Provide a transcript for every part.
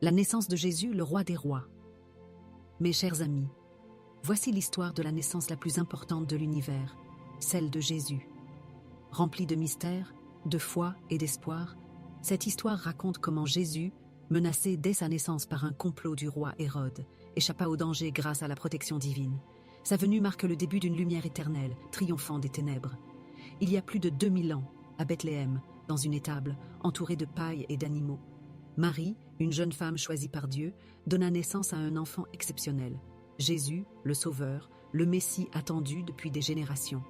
La naissance de Jésus, le roi des rois. Mes chers amis, voici l'histoire de la naissance la plus importante de l'univers, celle de Jésus. Remplie de mystères, de foi et d'espoir, cette histoire raconte comment Jésus, menacé dès sa naissance par un complot du roi Hérode, échappa au danger grâce à la protection divine. Sa venue marque le début d'une lumière éternelle, triomphant des ténèbres. Il y a plus de 2000 ans, à Bethléem, dans une étable, entourée de paille et d'animaux, Marie, une jeune femme choisie par Dieu, donna naissance à un enfant exceptionnel, Jésus, le Sauveur, le Messie attendu depuis des générations.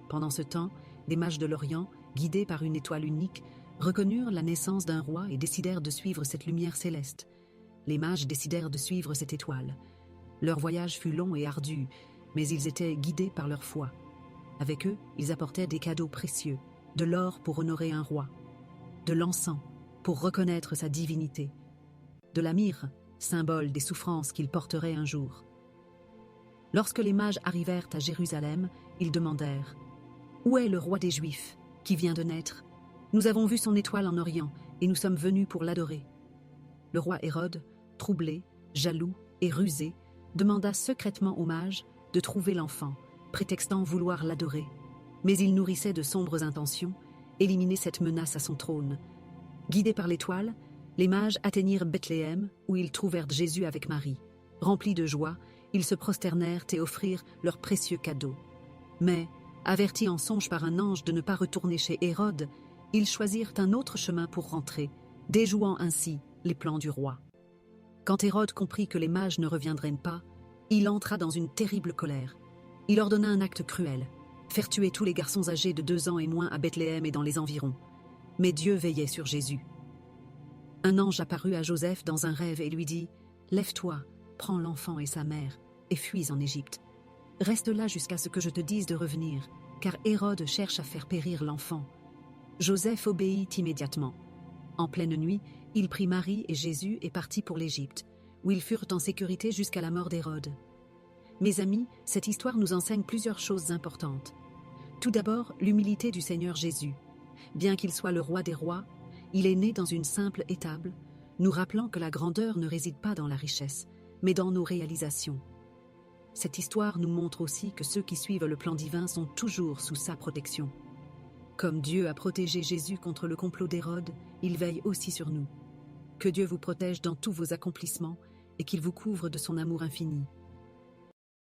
Pendant ce temps, des mages de l'Orient, guidés par une étoile unique, reconnurent la naissance d'un roi et décidèrent de suivre cette lumière céleste. Les mages décidèrent de suivre cette étoile. Leur voyage fut long et ardu, mais ils étaient guidés par leur foi. Avec eux, ils apportaient des cadeaux précieux, de l'or pour honorer un roi, de l'encens pour reconnaître sa divinité, de la myrrhe, symbole des souffrances qu'il porterait un jour. Lorsque les mages arrivèrent à Jérusalem, ils demandèrent « Où est le roi des Juifs, qui vient de naître? Nous avons vu son étoile en Orient, et nous sommes venus pour l'adorer. » Le roi Hérode, troublé, jaloux et rusé, demanda secrètement aux mages de trouver l'enfant, prétextant vouloir l'adorer. Mais il nourrissait de sombres intentions, éliminer cette menace à son trône. Guidés par l'étoile, les mages atteignirent Bethléem, où ils trouvèrent Jésus avec Marie. Remplis de joie, ils se prosternèrent et offrirent leurs précieux cadeaux. Mais, avertis en songe par un ange de ne pas retourner chez Hérode, ils choisirent un autre chemin pour rentrer, déjouant ainsi les plans du roi. Quand Hérode comprit que les mages ne reviendraient pas, il entra dans une terrible colère. Il ordonna un acte cruel, faire tuer tous les garçons âgés de 2 ans et moins à Bethléem et dans les environs. Mais Dieu veillait sur Jésus. Un ange apparut à Joseph dans un rêve et lui dit « Lève-toi, prends l'enfant et sa mère, et fuis en Égypte. Reste là jusqu'à ce que je te dise de revenir, car Hérode cherche à faire périr l'enfant. » Joseph obéit immédiatement. En pleine nuit, il prit Marie et Jésus et partit pour l'Égypte, où ils furent en sécurité jusqu'à la mort d'Hérode. Mes amis, cette histoire nous enseigne plusieurs choses importantes. Tout d'abord, l'humilité du Seigneur Jésus. Bien qu'il soit le roi des rois, il est né dans une simple étable, nous rappelant que la grandeur ne réside pas dans la richesse, mais dans nos réalisations. Cette histoire nous montre aussi que ceux qui suivent le plan divin sont toujours sous sa protection. Comme Dieu a protégé Jésus contre le complot d'Hérode, il veille aussi sur nous. Que Dieu vous protège dans tous vos accomplissements et qu'il vous couvre de son amour infini.